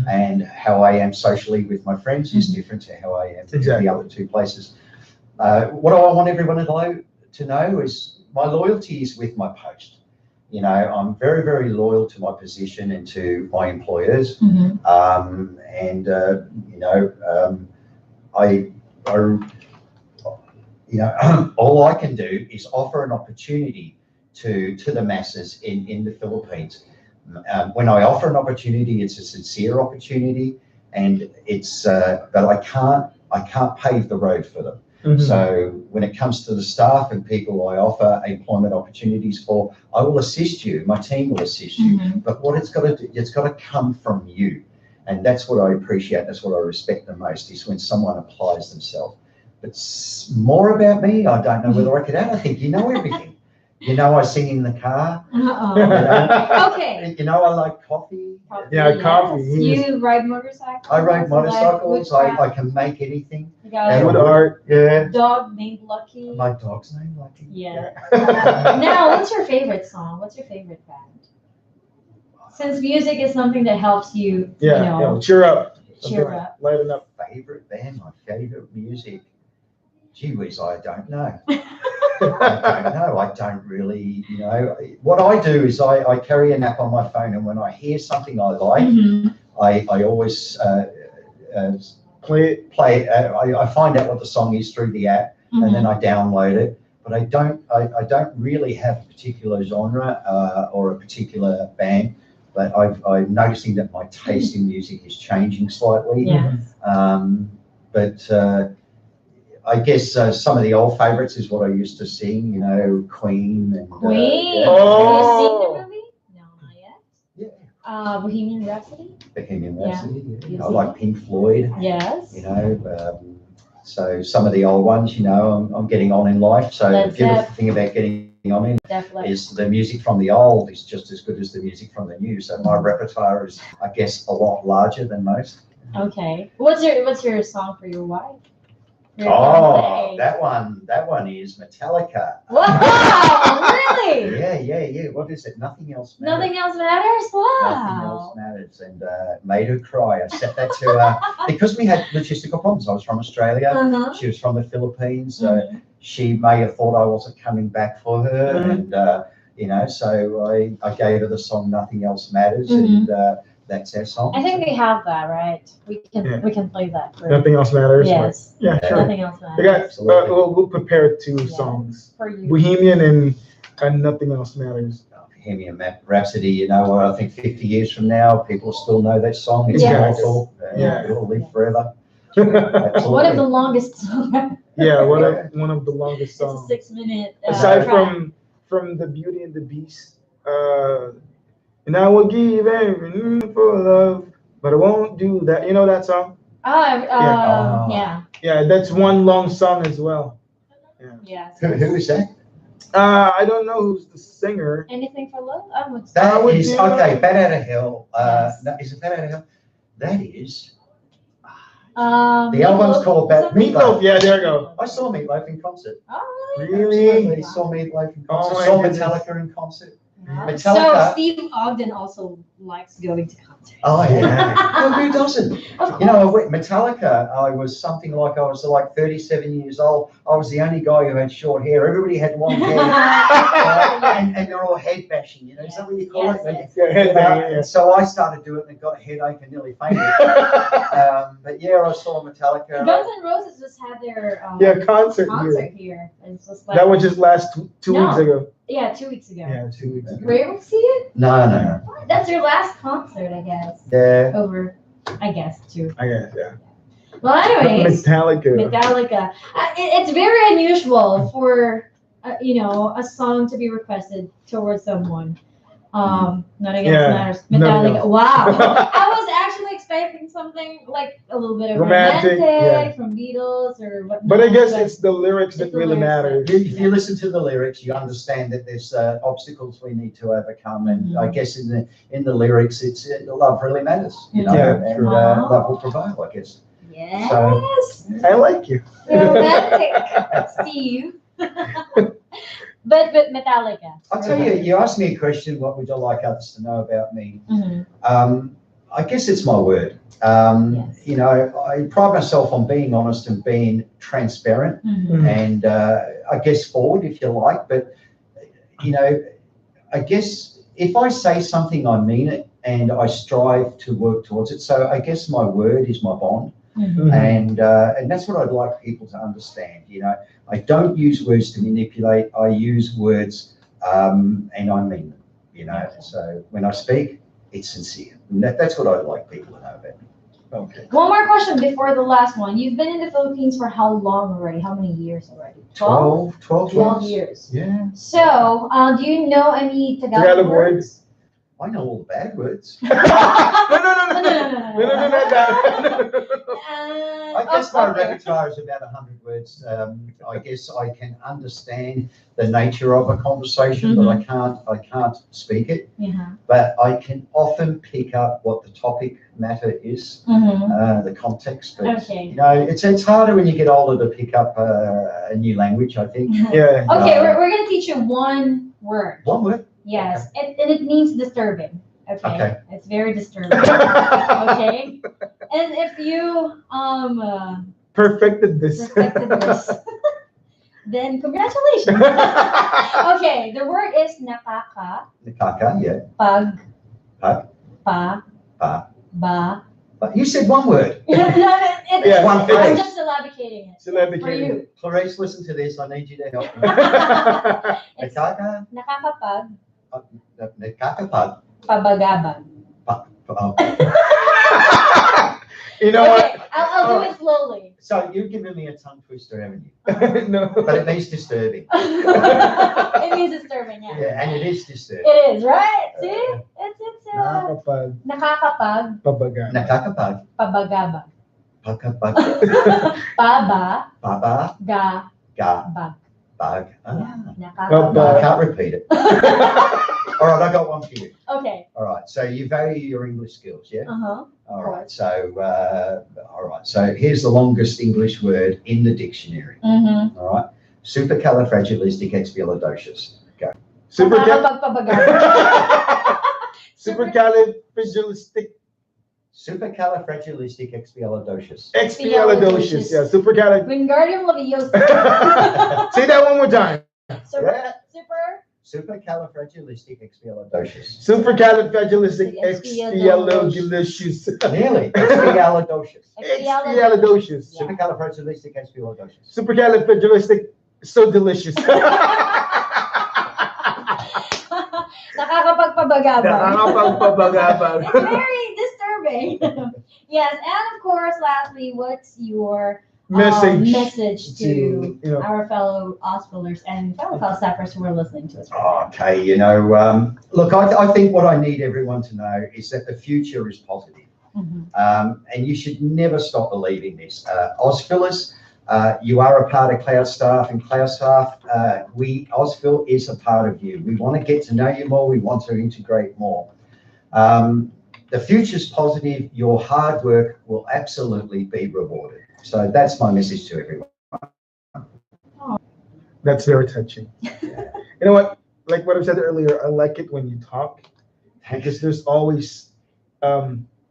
and how I am socially with my friends is different to how I am in the other two places. What I want everyone to know is my loyalty is with my post. You know, I'm very, very loyal to my position and to my employers. You know, you know, all I can do is offer an opportunity to the masses in the Philippines. When I offer an opportunity, it's a sincere opportunity, and it's but I can't pave the road for them. So when it comes to the staff and people I offer employment opportunities for, I will assist you. My team will assist you. But what it's got to do, it's got to come from you, and that's what I appreciate. That's what I respect the most, is when someone applies themselves. But more about me, I don't know whether I could add. I think you know everything. You know, I sing in the car. You know, Okay. You know, I like coffee. Yeah, coffee. You ride motorcycles? I ride motorcycles. I can make anything. You got Wood a art. Yeah. dog named Lucky. My dog's name Lucky. Yeah. Now, what's your favorite song? What's your favorite band? Since music is something that helps you, you know, cheer up. cheer up. Lighten up. Favorite band, my favorite music. Gee whiz, I don't know. I don't know. I don't really, you know. What I do is I carry an app on my phone, and when I hear something I like, I always play. I find out what the song is through the app, and then I download it. But I don't really have a particular genre or a particular band. But I'm noticing that my taste in music is changing slightly. But I guess some of the old favourites is what I used to sing, you know, Queen and Queen. Oh. Have you seen the movie? No, not yet. Yeah. Bohemian Rhapsody. Bohemian Rhapsody. Yeah. I like Pink Floyd. Yes. You know, so some of the old ones, you know, I'm getting on in life. So the beautiful thing about getting on in is the music from the old is just as good as the music from the new. So my repertoire is, I guess, a lot larger than most. Okay. What's your song for your wife? Oh, that one is Metallica. Wow, really? Yeah. What is it? Nothing else matters. Nothing else matters? Wow. Nothing else matters, and made her cry. I set that to her because we had logistical problems. I was from Australia. She was from the Philippines. She may have thought I wasn't coming back for her, and you know, so I gave her the song "Nothing Else Matters," and that's our song. I think we have that, right? We can play that. Nothing else matters. Yes. Yeah, sure. Nothing else matters. We'll prepare two songs. For you. Bohemian and Nothing Else Matters. Bohemian Rhapsody, you know, I think 50 years from now, people still know that song. It's immortal. It'll live forever. One of the longest songs. Yeah, one of the longest songs. It's a 6-minute. Aside from the Beauty and the Beast, and I will give everything for love, but I won't do that. You know that song? Yeah. Yeah, that's one long song as well. Yeah. Who is that? I don't know who's the singer. Anything for love? That is okay. Bat Out of Hell. No, is it Bat Out of Hell? That is. The album's called Meatloaf. Yeah, there you go. I saw Meatloaf in concert. Oh, really? I saw Meatloaf in concert. Oh, saw Metallica in concert. So Steve Ogden also likes going to concerts. Oh yeah. Well, who doesn't? You know, Metallica. I was like 37 years old. I was the only guy who had short hair. Everybody had long hair, and they're all head bashing. You know, is that what you call it? Yeah. So I started doing it and got a headache and nearly fainted. But yeah, I saw Metallica. Guns N' Roses just had their concert here. It's just like, that was just last two weeks ago. Yeah, 2 weeks ago. Yeah, 2 weeks ago. Were you able to see it? No. That's your last concert, I guess. Yeah. Over, I guess, too. I guess, yeah. Well, anyways. Metallica. It's very unusual for, a song to be requested towards someone. Nothing else matters. Metallica. Wow. I was actually expecting something like a little bit of Romantic, yeah. from Beatles or whatnot. But I guess it's the lyrics that It's the really lyrics matter. If you listen to the lyrics, you understand that there's obstacles we need to overcome, and I guess in the lyrics, it's love really matters, you know, Yeah, and true. love will prevail, I guess. Yes. I like you. Romantic, Steve. but Metallica. I'll tell you, you asked me a question, what would you like others to know about me? I guess it's my word. Yes. You know, I pride myself on being honest and being transparent and I guess forward, if you like. But, you know, I guess if I say something, I mean it and I strive to work towards it. So I guess my word is my bond. And that's what I'd like people to understand. You know, I don't use words to manipulate. I use words and I mean them, you know. So when I speak, it's sincere. And that's what I'd like people to know about me. Okay. One more question before the last one. You've been in the Philippines for how long already? How many years already? 12 12 years. Yeah. So, do you know any Tagalog Tagalog words? I know all the bad words. No, not that. I guess my repertoire is about 100 words. I guess I can understand the nature of a conversation, but I can't speak it. But I can often pick up what the topic matter is, the context. But, you know, it's harder when you get older to pick up a new language, I think. Yeah. Okay, we're gonna teach you one word. One word? Yes, and it means disturbing. Okay. It's very disturbing. Okay. And if you perfected this, then congratulations. Okay, the word is nakaka. Nakaka, yeah. Pag. Pag. Pa. Pa. Ba. But you said one word. It's one I'm phrase. just syllabicating it. For you. Clarice, listen to this. I need you to help me. Nakaka. Nakakapag. Nakakapag. Pabagabag. You know what? I'll do it slowly. So you've given me a tongue twister, haven't you? No. But it means disturbing. It means disturbing, yeah. Yeah, and it is disturbing. It is, right? See? It's Nakakapag. nakakapag. Pabagabag. Nakakapag. Pabagabag. Pagkapag. Paba. Baba. Ga. Ga. Bag. Bag. Nakakapag. I can't repeat it. All right, I got one for you. Okay. All right, so you value your English skills, yeah? Uh-huh. All right, so here's the longest English word in the dictionary. All right, supercalifragilisticexpialidocious. Go. Supercalifragilistic. Supercalifragilisticexpialidocious. Expialidocious. Yeah, supercalif. Wingardium Leviosa. Say that one more time. Supercalifragilisticexpialidocious. Supercalifragilisticexpialidocious. Nearly. Expialidocious. Expialidocious. Supercalifragilisticexpialidocious. Supercalifragilistic. So delicious. Nakakapagpabagabag. It's very disturbing. Yes, and of course, lastly, what's your message to our fellow AUSPHILers and fellow staffers who are listening to us right now? Okay, you know, look, I think what I need everyone to know is that the future is positive. And you should never stop believing this. AUSPHILers, you are a part of Cloud Staff, and Cloud Staff, AUSPHIL is a part of you. We want to get to know you more. We want to integrate more. The future's positive. Your hard work will absolutely be rewarded. So that's my message to everyone. That's very touching. You know what? Like what I said earlier, I like it when you talk because there's always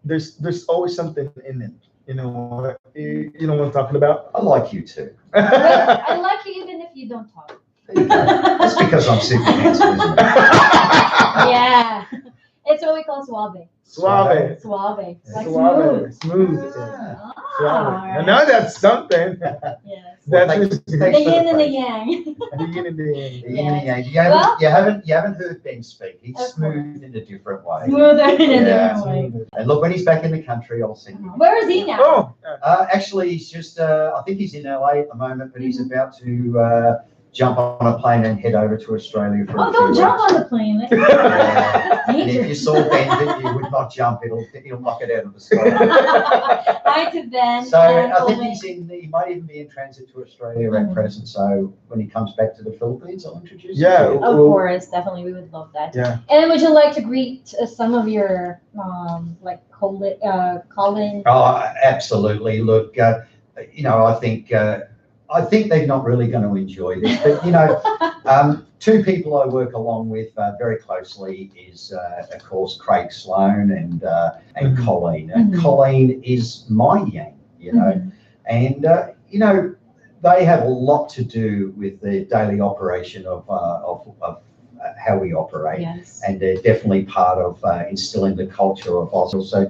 there's always something in it. You know what I'm talking about? I like you too. I like you even if you don't talk. That's because I'm super handsome, isn't it? Yeah. It's what we call suave. Suave. Suave. Like Suave. Smooth. Ah, Suave. right. And now that's something. Yes. That's Thanks The for yin and the praise. yang. the yin and the yang. The yin and yang. Well- You haven't heard Ben speak. He's Of course. smooth in a different way. Smoother in a Yeah. different way. And look, when he's back in the country, I'll send you. Where is he now? Oh, Actually, he's just, I think he's in LA at the moment, but he's about to jump on a plane and head over to Australia for a Oh, few don't jump weeks. on the plane. Yeah. And if you Dangerous. saw Ben, that you would not jump. He'll knock it out of the sky. Hi to Ben. So and I think Owen. he might even be in transit to Australia at present. So when he comes back to the Philippines, I'll introduce him. Yeah. to you. Of course, definitely, we would love that. Yeah. And would you like to greet some of your like Colin? Oh, absolutely. Look, I think they're not really going to enjoy this, but two people I work along with very closely is, of course, Craig Sloan and Mhm. Colleen. And Mhm. Colleen is my yang, Mhm. and they have a lot to do with the daily operation of how we operate, Yes. and they're definitely part of instilling the culture of AUSPHIL. So,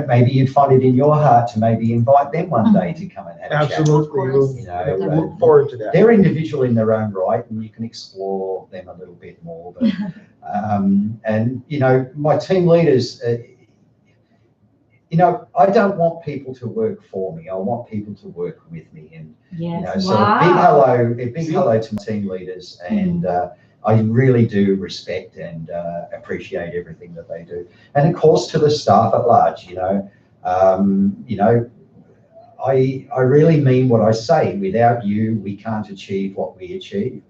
maybe you'd find it in your heart to maybe invite them one day to come and have a chat. Absolutely. Of We'll course. look forward to that. They're individual in their own right, and you can explore them a little bit more. But my team leaders, I don't want people to work for me. I want people to work with me. And Yes. so a big hello to my team leaders, and I really do respect and appreciate everything that they do, and of course to the staff at large. I really mean what I say. Without you, we can't achieve what we achieve.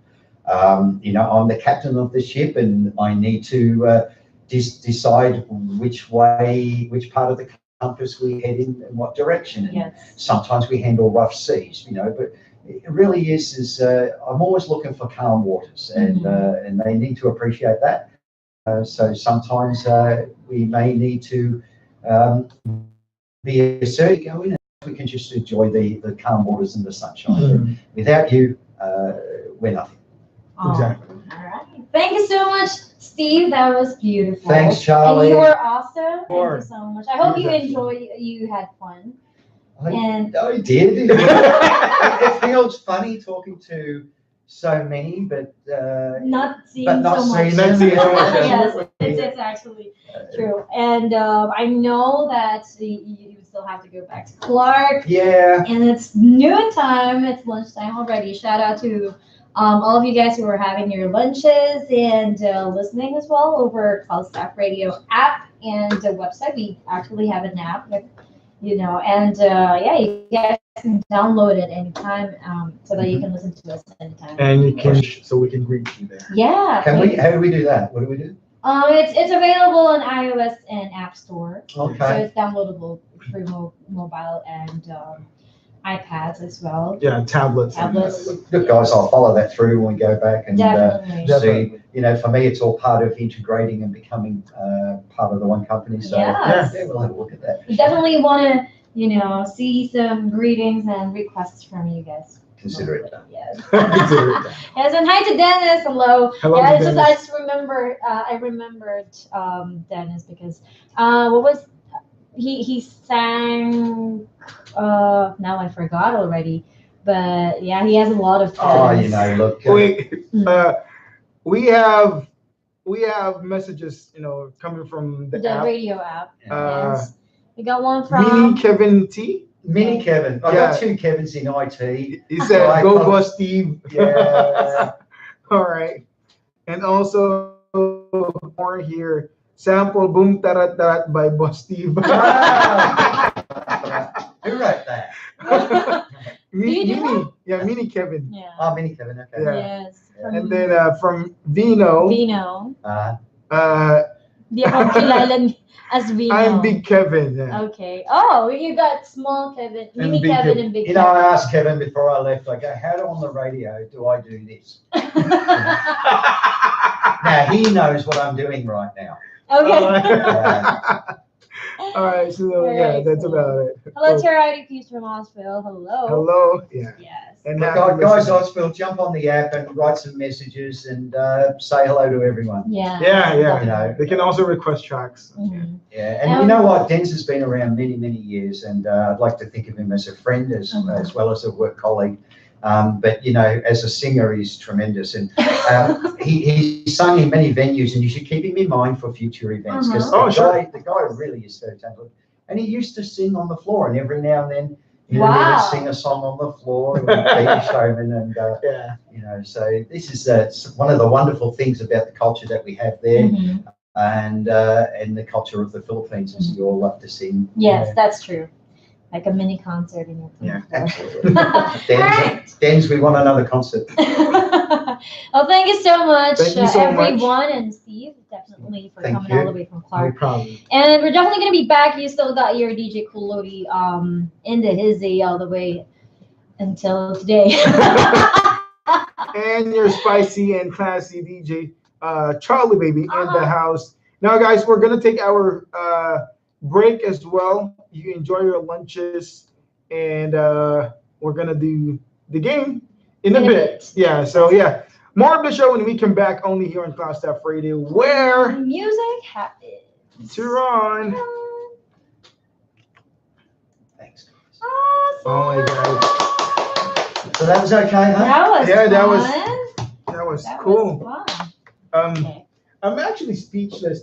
I'm the captain of the ship, and I need to decide which part of the compass we head in what direction. And Yes. sometimes we handle rough seas, but it really is I'm always looking for calm waters, and they need to appreciate that. So sometimes we may need to be assertive, go in, and we can just enjoy the calm waters and the sunshine. Mhm. Without you, we're nothing. Exactly. All right. Thank you so much, Steve. That was beautiful. Thanks, Charlie. And you were awesome. Sure. Thank you so much. I hope you Exactly. you had fun. I And did. It feels funny talking to so many, but not seeing not so much. seeing Not seeing so much, Yes, yeah. it's actually true. And I know that you still have to go back to Clark. yeah. And it's noon time. It's lunchtime already. Shout out to all of you guys who are having your lunches and listening as well over Call Staff Radio app and the website. We actually have an app, and you guys can download it anytime so that you can listen to us anytime. And you can, so we can greet you there. Yeah. How do we do that? What do we do? It's available on iOS and App Store. So Okay. it's downloadable through mobile and iPads as well. Yeah, tablets. Look, guys, I'll follow that through when we go back and Definitely. see. For me, it's all part of integrating and becoming part of the one company. So Yes. yeah, we'll have a look at that. We definitely want to, see some greetings and requests from you guys. Consider it done. Yes. Consider it done. Yes, and hi to Dennis. Hello. Hello, Yeah, Dennis. I just remember. I remembered Dennis because what was he sang? Now I forgot already. But yeah, he has a lot of fans. Look. Wait, we have messages, coming from the app. Radio app. Uh, Yes. We got one from Mini Kevin T. Mini Kevin. I got two Kevins in IT. He said, Right. "Go Bust Steve." Yeah. All right. And also more here. Sample Boom Tarat Tarat by Boss Steve. Ah. Who wrote that? you do Mini Kevin. Yeah. Oh, Mini Kevin. Okay. Yeah. Yes. And then from Vino. Vino. Di ako kilala as Vino. I'm Big Kevin. Yeah. Okay. Oh, you got small Kevin, And mini big Kevin, Kevin. and big I Kevin. asked Kevin before I left, I go, how on the radio do I do this? Now, he knows what I'm doing right now. Okay. All right, so Very that's cool. about it. Hello, Terra Peace from AUSPHIL. Hello. Hello. Yeah. Yes. And Look, happy guys, listening. AUSPHIL, jump on the app and write some messages and say hello to everyone. Yeah. Yeah. They can also request tracks. Mhm. Yeah, and you know what? Denz has been around many, many years, and I'd like to think of him as a friend as well as a work colleague. But as a singer, he's tremendous, and he sung in many venues, and you should keep him in mind for future events because the guy really is so talented. And he used to sing on the floor, and every now and then, hear Wow. me sing a song on the floor and be shaven, and Yeah. you know, so this is one of the wonderful things about the culture that we have there, Mhm. and the culture of the Philippines is you all love to sing. Yes, Yeah. that's true. Like a mini concert in your Yeah, floor. absolutely. Alright. Dan's, we want another concert. Well, thank you so much, Thank you so everyone, and Steve, definitely for Thank coming all you. the way from No Clark. problem. And we're definitely gonna be back. You still got your DJ Kuloti in the hizzy all the way until today. And your spicy and classy DJ, Charlie Baby, in the Uh-huh. house. Now, guys, we're gonna take our break as well. You enjoy your lunches, and we're gonna do the game in a bit. Yeah. So yeah, more of the show when we come back. Only here on Cloud Staff Radio, where Music happens. Turon. Thanks. Awesome. Oh my God. So that was okay, huh? That was Yeah, that was- fun. That was That cool. was fun. Um, Okay. I'm actually speechless.